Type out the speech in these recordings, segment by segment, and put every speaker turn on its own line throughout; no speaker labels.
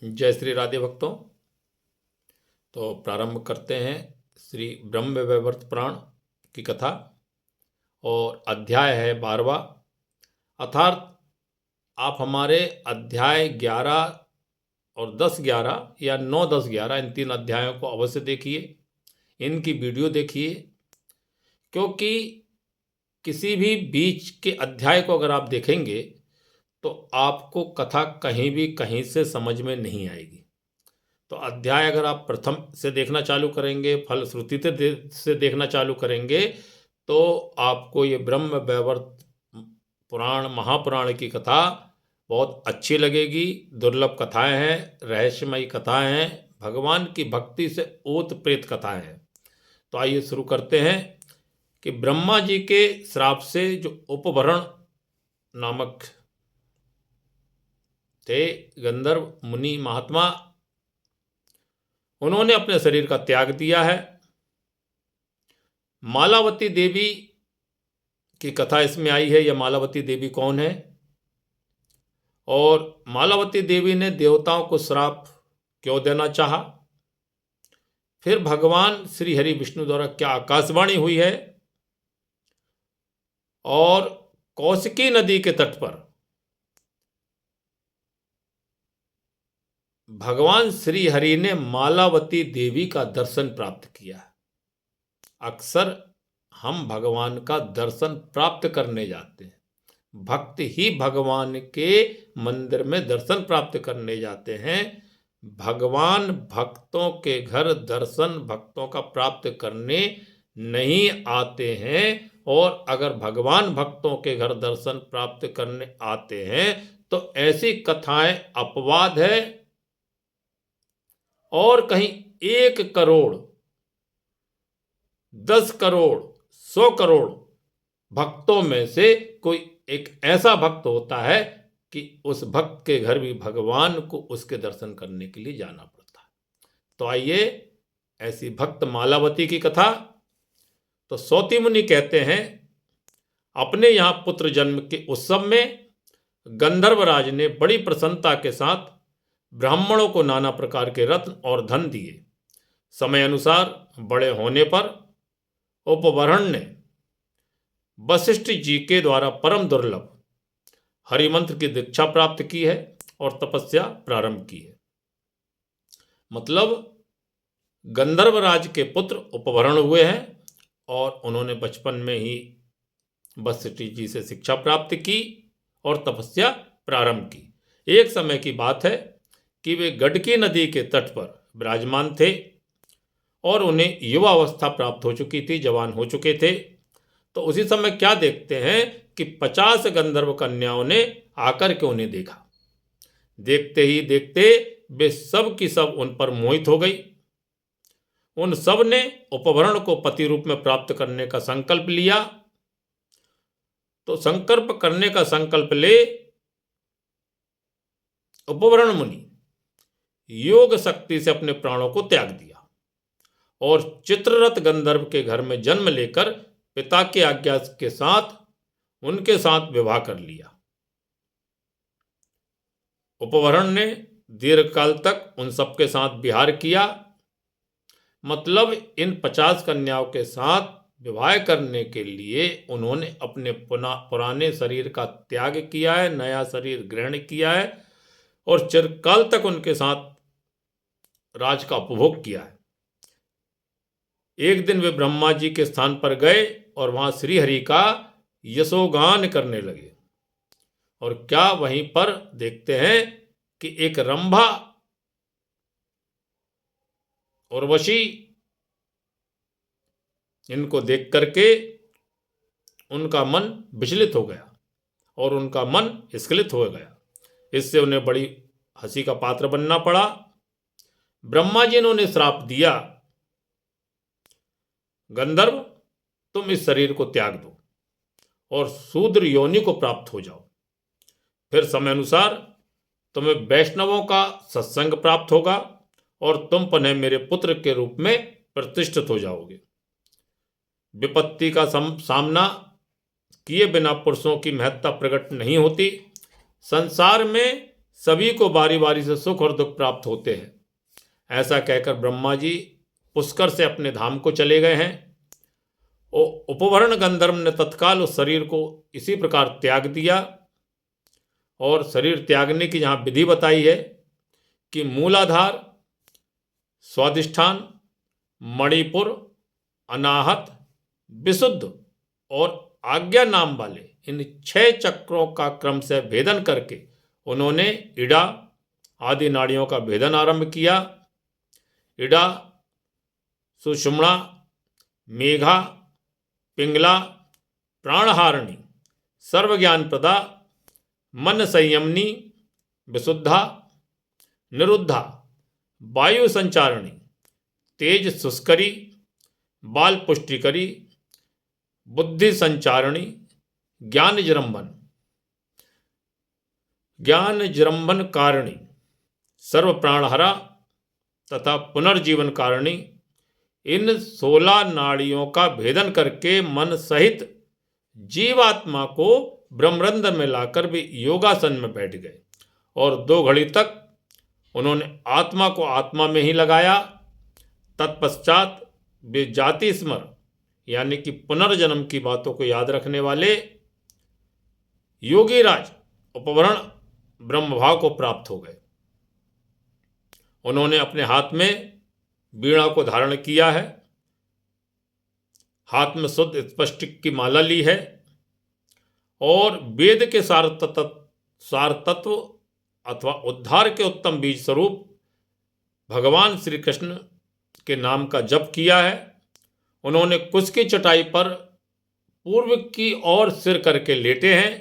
जय श्री राधे भक्तों। तो प्रारंभ करते हैं श्री ब्रह्म वैवर्त पुराण की कथा और अध्याय है 12वां। अर्थात आप हमारे अध्याय 11 और 10-11 या 9-10-11 इन 3 अध्यायों को अवश्य देखिए, इनकी वीडियो देखिए, क्योंकि किसी भी बीच के अध्याय को अगर आप देखेंगे तो आपको कथा कहीं भी कहीं से समझ में नहीं आएगी। तो अध्याय अगर आप प्रथम से देखना चालू करेंगे, फलश्रुति से देखना चालू करेंगे, तो आपको ये ब्रह्म वैवर्त पुराण महापुराण की कथा बहुत अच्छी लगेगी। दुर्लभ कथाएं हैं, रहस्यमयी कथाएं हैं, भगवान की भक्ति से ओत प्रेत कथाएं हैं। तो आइए शुरू करते हैं कि ब्रह्मा जी के श्राप से जो उपवरण नामक थे गंधर्व मुनि महात्मा, उन्होंने अपने शरीर का त्याग दिया है। मालावती देवी की कथा इसमें आई है। यह मालावती देवी कौन है और मालावती देवी ने देवताओं को श्राप क्यों देना चाहा, फिर भगवान श्री हरि विष्णु द्वारा क्या आकाशवाणी हुई है, और कौशिकी नदी के तट पर भगवान श्री हरि ने मालावती देवी का दर्शन प्राप्त किया। अक्सर हम भगवान का दर्शन प्राप्त करने जाते हैं, भक्त ही भगवान के मंदिर में दर्शन प्राप्त करने जाते हैं। भगवान भक्तों के घर दर्शन भक्तों का प्राप्त करने नहीं आते हैं, और अगर भगवान भक्तों के घर दर्शन प्राप्त करने आते हैं तो ऐसी कथाएं अपवाद है। और कहीं 1 करोड़ 10 करोड़ 100 करोड़ भक्तों में से कोई एक ऐसा भक्त होता है कि उस भक्त के घर भी भगवान को उसके दर्शन करने के लिए जाना पड़ता है। तो आइए ऐसी भक्त मालावती की कथा। तो सौती मुनि कहते हैं, अपने यहाँ पुत्र जन्म के उत्सव में गंधर्वराज ने बड़ी प्रसन्नता के साथ ब्राह्मणों को नाना प्रकार के रत्न और धन दिए। समय अनुसार बड़े होने पर उपवरण ने वशिष्ठ जी के द्वारा परम दुर्लभ हरिमंत्र की दीक्षा प्राप्त की है और तपस्या प्रारंभ की है। मतलब गंधर्वराज के पुत्र उपवरण हुए हैं और उन्होंने बचपन में ही वशिष्ठ जी से शिक्षा प्राप्त की और तपस्या प्रारंभ की। एक समय की बात है कि वे गंडकी नदी के तट पर विराजमान थे और उन्हें युवावस्था प्राप्त हो चुकी थी, जवान हो चुके थे। तो उसी समय क्या देखते हैं कि 50 गंधर्व कन्याओं ने आकर के उन्हें देखा। देखते ही देखते वे सब की सब उन पर मोहित हो गई। उन सब ने उपवरण को पति रूप में प्राप्त करने का संकल्प लिया। तो संकल्प करने का संकल्प ले उपवरण मुनि योग शक्ति से अपने प्राणों को त्याग दिया और चित्ररथ गंधर्व के घर में जन्म लेकर पिता की आज्ञा के साथ उनके साथ विवाह कर लिया। उपवरण ने दीर्घकाल तक उन सबके साथ विहार किया। मतलब इन 50 कन्याओं के साथ विवाह करने के लिए उन्होंने अपने पुराने शरीर का त्याग किया है, नया शरीर ग्रहण किया है और चिरकाल तक उनके साथ राज का उपभोग किया है। एक दिन वे ब्रह्मा जी के स्थान पर गए और वहां श्री हरि का यशोगान करने लगे। और क्या वहीं पर देखते हैं कि एक रंभा उर्वशी इनको देख करके उनका मन विचलित हो गया और उनका मन स्खलित हो गया। इससे उन्हें बड़ी हंसी का पात्र बनना पड़ा। ब्रह्मा जी ने उन्हें श्राप दिया, गंधर्व तुम इस शरीर को त्याग दो और शूद्र योनि को प्राप्त हो जाओ। फिर समय अनुसार तुम्हें वैष्णवों का सत्संग प्राप्त होगा और तुम पुनः मेरे पुत्र के रूप में प्रतिष्ठित हो जाओगे। विपत्ति का सामना किए बिना पुरुषों की महत्ता प्रकट नहीं होती। संसार में सभी को बारी बारी से सुख और दुख प्राप्त होते हैं। ऐसा कहकर ब्रह्मा जी पुष्कर से अपने धाम को चले गए हैं। उपवरण गंधर्व ने तत्काल उस शरीर को इसी प्रकार त्याग दिया। और शरीर त्यागने की जहाँ विधि बताई है कि मूलाधार, स्वादिष्ठान, मणिपुर, अनाहत, विशुद्ध और आज्ञा नाम वाले इन 6 चक्रों का क्रम से भेदन करके उन्होंने इड़ा आदि नाड़ियों का भेदन आरंभ किया। इड़ा, सुषुम्ना, मेघा, पिंगला, प्राणहारिणी, सर्वज्ञान प्रदा, मन संयमनी, विशुद्धा, निरुद्धा, वायु संचारिणी, तेज सुस्करी, बाल पुष्टिकरी, बुद्धि संचारिणी, ज्ञान जरंबन कारिणी, सर्व प्राणहरा तथा पुनर्जीवन कारिणी, इन 16 नाड़ियों का भेदन करके मन सहित जीवात्मा को ब्रह्मरंध्र में लाकर भी योगासन में बैठ गए और 2 घड़ी तक उन्होंने आत्मा को आत्मा में ही लगाया। तत्पश्चात वे जाति स्मर यानी कि पुनर्जन्म की बातों को याद रखने वाले योगीराज उपवरण ब्रह्मभाव को प्राप्त हो गए। उन्होंने अपने हाथ में वीणा को धारण किया है, हाथ में शुद्ध स्पष्टिक की माला ली है और वेद के सार तत्व अथवा उद्धार के उत्तम बीज स्वरूप भगवान श्री कृष्ण के नाम का जप किया है। उन्होंने कुश की चटाई पर पूर्व की ओर सिर करके लेटे हैं,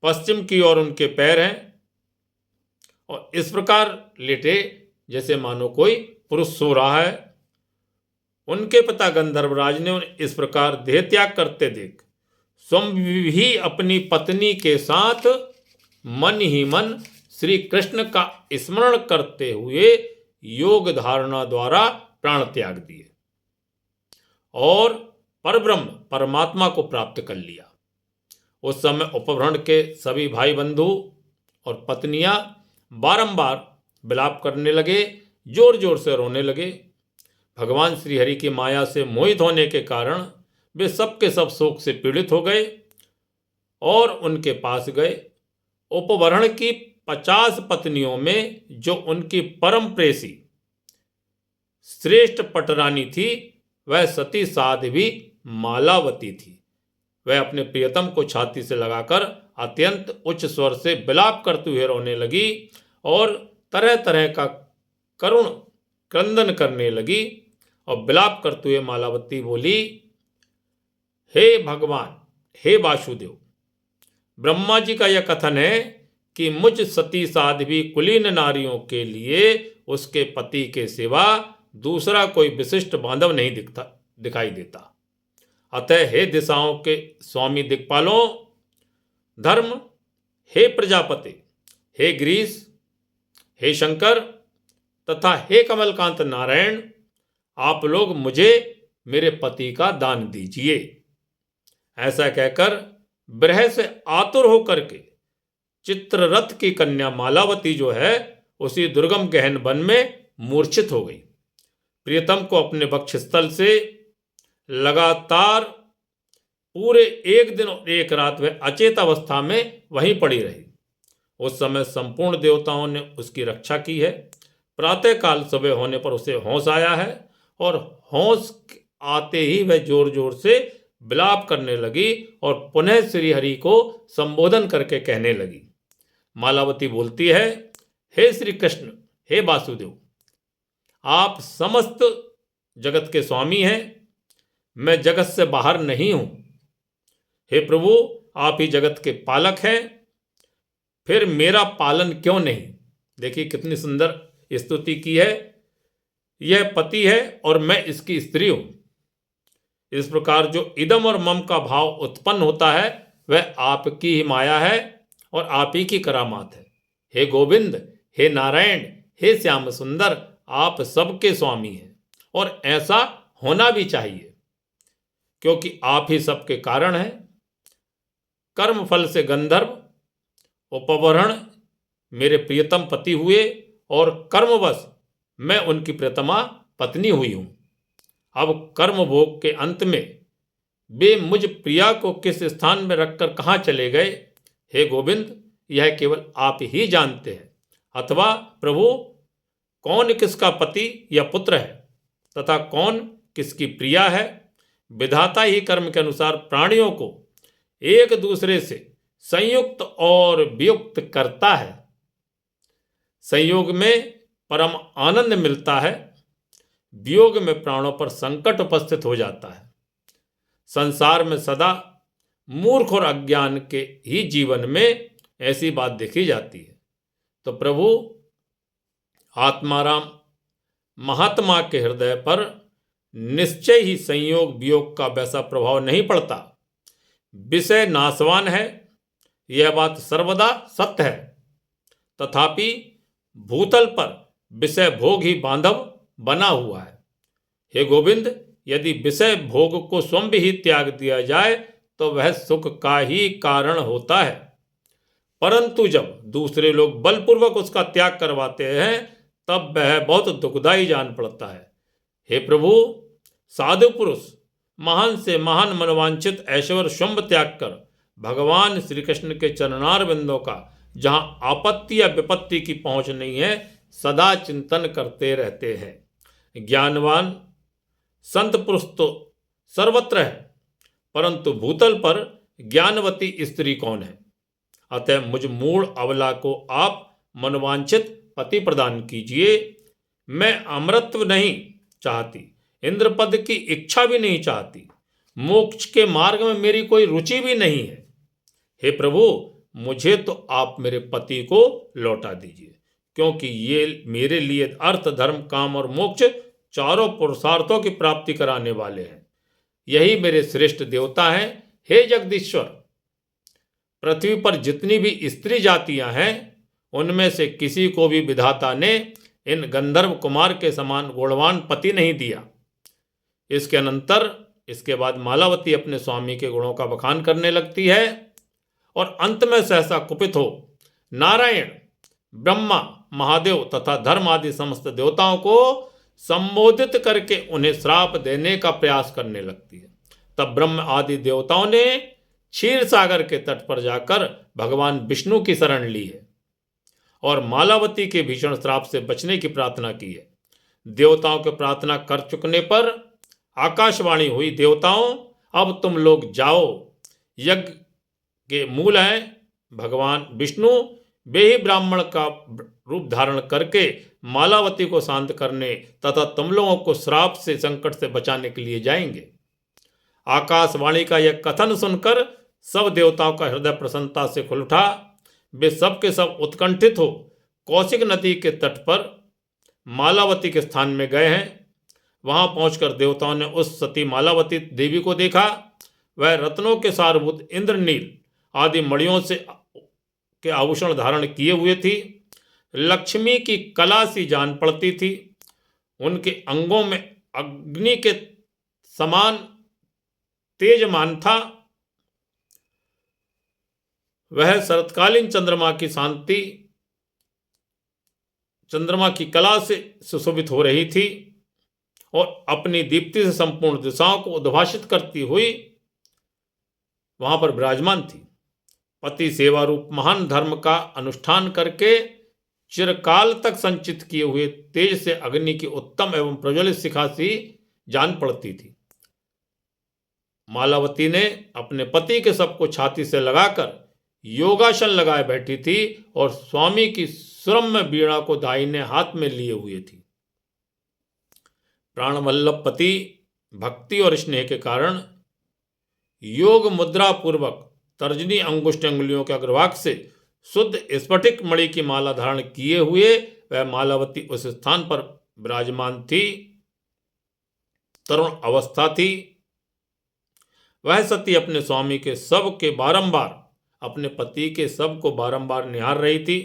पश्चिम की ओर उनके पैर हैं और इस प्रकार लेटे जैसे मानो कोई पुरुष सो रहा है। उनके पिता गंधर्वराज ने उन्हें इस प्रकार देह त्याग करते देख स्वयं भी अपनी पत्नी के साथ मन ही मन श्री कृष्ण का स्मरण करते हुए योग धारणा द्वारा प्राण त्याग दिए और परब्रह्म परमात्मा को प्राप्त कर लिया। उस समय उपवरण के सभी भाई बंधु और पत्नियां बारंबार विलाप करने लगे, जोर जोर से रोने लगे। भगवान श्री हरि की माया से मोहित होने के कारण वे सब के सब शोक से पीड़ित हो गए और उनके पास गए। उपवरण की 50 पत्नियों में जो उनकी परम प्रेसी श्रेष्ठ पटरानी थी वह सती साध्वी मालावती थी। वह अपने प्रियतम को छाती से लगाकर अत्यंत उच्च स्वर से विलाप करते हुए रोने लगी और तरह तरह का करुण क्रंदन करने लगी और विलाप करते हुए मालावती बोली, हे भगवान, हे वासुदेव, ब्रह्मा जी का यह कथन है कि मुझ सती साध्वी कुलीन नारियों के लिए उसके पति के सिवा दूसरा कोई विशिष्ट बांधव नहीं दिखाई देता। अतः हे दिशाओं के स्वामी दिक्पालों, धर्म, हे प्रजापति, हे ग्रीस, हे शंकर तथा हे कमलकांत नारायण, आप लोग मुझे मेरे पति का दान दीजिए। ऐसा कहकर विरह से आतुर होकर के चित्ररथ की कन्या मालावती जो है उसी दुर्गम गहन वन में मूर्छित हो गई। प्रियतम को अपने वक्षस्थल से लगातार पूरे 1 दिन और 1 रात वह अचेत अवस्था में वहीं पड़ी रही। उस समय संपूर्ण देवताओं ने उसकी रक्षा की है। प्रातःकाल सुबह होने पर उसे होश आया है और होश आते ही वह जोर जोर से विलाप करने लगी और पुनः श्री हरि को संबोधन करके कहने लगी। मालावती बोलती है, हे श्री कृष्ण, हे वासुदेव, आप समस्त जगत के स्वामी हैं, मैं जगत से बाहर नहीं हूं। हे प्रभु, आप ही जगत के पालक हैं, फिर मेरा पालन क्यों नहीं। देखिए कितनी सुंदर स्तुति की है। यह पति है और मैं इसकी स्त्री हूं। इस प्रकार जो इदम और मम का भाव उत्पन्न होता है वह आपकी ही माया है और आप ही की करामात है। हे गोविंद, हे नारायण, हे श्याम सुंदर, आप सबके स्वामी हैं और ऐसा होना भी चाहिए क्योंकि आप ही सबके कारण हैं। कर्म फल से गंधर्व, उपवरण मेरे प्रियतम पति हुए और कर्मवश मैं उनकी प्रियतमा पत्नी हुई हूं। अब कर्म भोग के अंत में वे मुझ प्रिया को किस स्थान में रखकर कहाँ चले गए, हे गोविंद, यह केवल आप ही जानते हैं। अथवा प्रभु, कौन किसका पति या पुत्र है तथा कौन किसकी प्रिया है, विधाता ही कर्म के अनुसार प्राणियों को एक दूसरे से संयुक्त और वियुक्त करता है। संयोग में परम आनंद मिलता है, वियोग में प्राणों पर संकट उपस्थित हो जाता है। संसार में सदा मूर्ख और अज्ञान के ही जीवन में ऐसी बात देखी जाती है। तो प्रभु, आत्माराम महात्मा के हृदय पर निश्चय ही संयोग वियोग का वैसा प्रभाव नहीं पड़ता। विषय नाशवान है, यह बात सर्वदा सत्य है, तथापि भूतल पर विषय भोग ही बांधव बना हुआ है। हे गोविंद, यदि विषय भोग को स्वयं ही त्याग दिया जाए तो वह सुख का ही कारण होता है, परंतु जब दूसरे लोग बलपूर्वक उसका त्याग करवाते हैं तब वह बहुत दुखदायी जान पड़ता है। हे प्रभु, साधु पुरुष महान से महान मनोवांछित ऐश्वर्य शुंभ त्याग कर भगवान श्री कृष्ण के चरणार बिंदों का, जहां आपत्ति या विपत्ति की पहुंच नहीं है, सदा चिंतन करते रहते हैं। ज्ञानवान संत पुरुष तो सर्वत्र है, परंतु भूतल पर ज्ञानवती स्त्री कौन है। अतः मुझ मूढ़ अबला को आप मनोवांछित पति प्रदान कीजिए। मैं अमरत्व नहीं चाहती, इंद्रपद की इच्छा भी नहीं चाहती, मोक्ष के मार्ग में मेरी कोई रुचि भी नहीं है। हे प्रभु, मुझे तो आप मेरे पति को लौटा दीजिए, क्योंकि ये मेरे लिए अर्थ, धर्म, काम और मोक्ष चारों पुरुषार्थों की प्राप्ति कराने वाले हैं। यही मेरे श्रेष्ठ देवता हैं। हे जगदीश्वर, पृथ्वी पर जितनी भी स्त्री जातियां हैं उनमें से किसी को भी विधाता ने इन गंधर्व कुमार के समान गुणवान पति नहीं दिया। इसके अनंतर इसके बाद मालावती अपने स्वामी के गुणों का बखान करने लगती है और अंत में सहसा कुपित हो नारायण, ब्रह्मा, महादेव तथा धर्म आदि समस्त देवताओं को संबोधित करके उन्हें श्राप देने का प्रयास करने लगती है। तब ब्रह्म आदि देवताओं ने क्षीर सागर के तट पर जाकर भगवान विष्णु की शरण ली है और मालावती के भीषण श्राप से बचने की प्रार्थना की है। देवताओं के प्रार्थना कर चुकने पर आकाशवाणी हुई, देवताओं, अब तुम लोग जाओ। यज्ञ के मूल हैं भगवान विष्णु, वे ही ब्राह्मण का रूप धारण करके मालावती को शांत करने तथा तुम लोगों को श्राप से, संकट से बचाने के लिए जाएंगे। आकाशवाणी का यह कथन सुनकर सब देवताओं का हृदय प्रसन्नता से खुल उठा। वे सब के सब उत्कंठित हो कौशिक नदी के तट पर मालावती के स्थान में गए हैं। वहां पहुंचकर देवताओं ने उस सती मालावती देवी को देखा। वह रत्नों के सारभूत इंद्रनील आदि मणियों से के आभूषण धारण किए हुए थी। लक्ष्मी की कला सी जान पड़ती थी। उनके अंगों में अग्नि के समान तेजमान था। वह शरतकालीन चंद्रमा की कला से सुशोभित हो रही थी और अपनी दीप्ति से संपूर्ण दिशाओं को उद्भाषित करती हुई वहां पर विराजमान थी। पति सेवा रूप महान धर्म का अनुष्ठान करके चिरकाल तक संचित किए हुए तेज से अग्नि की उत्तम एवं प्रज्वलित शिखा सी जान पड़ती थी। मालावती ने अपने पति के शव को छाती से लगाकर योगासन लगाए बैठी थी और स्वामी की सुरम्य वीणा को दाहिने हाथ में लिए हुए थी। प्राणवल्लभ पति भक्ति और स्नेह के कारण योग मुद्रा पूर्वक तर्जनी अंगुष्ठ अंगुलियों के अग्रभाग से शुद्ध स्फटिक मणि की माला धारण किए हुए वह मालावती उस स्थान पर विराजमान थी। तरुण अवस्था थी। वह सती अपने स्वामी के शव के बारंबार, अपने पति के शव को बारंबार निहार रही थी।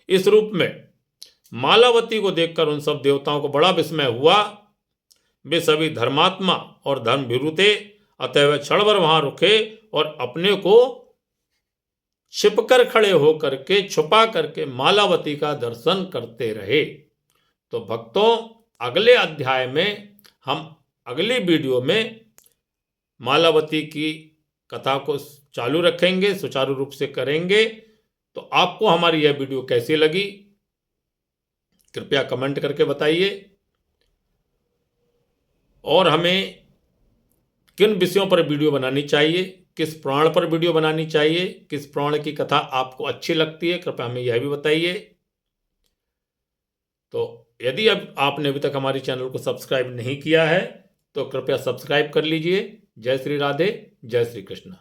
इस रूप में मालावती को देखकर उन सब देवताओं को बड़ा विस्मय हुआ। वे सभी धर्मात्मा और धर्म भीरु थे, अतः वे क्षण भर वहां रुके और अपने को छिपकर खड़े होकर के, छुपा करके मालावती का दर्शन करते रहे। तो भक्तों, अगले अध्याय में हम अगली वीडियो में मालावती की कथा को चालू रखेंगे, सुचारू रूप से करेंगे। तो आपको हमारी यह वीडियो कैसी लगी, कृपया कमेंट करके बताइए। और हमें किन विषयों पर वीडियो बनानी चाहिए, किस पुराण पर वीडियो बनानी चाहिए, किस पुराण की कथा आपको अच्छी लगती है, कृपया हमें यह भी बताइए। तो यदि अब आपने अभी तक हमारे चैनल को सब्सक्राइब नहीं किया है तो कृपया सब्सक्राइब कर लीजिए। जय श्री राधे, जय श्री कृष्ण।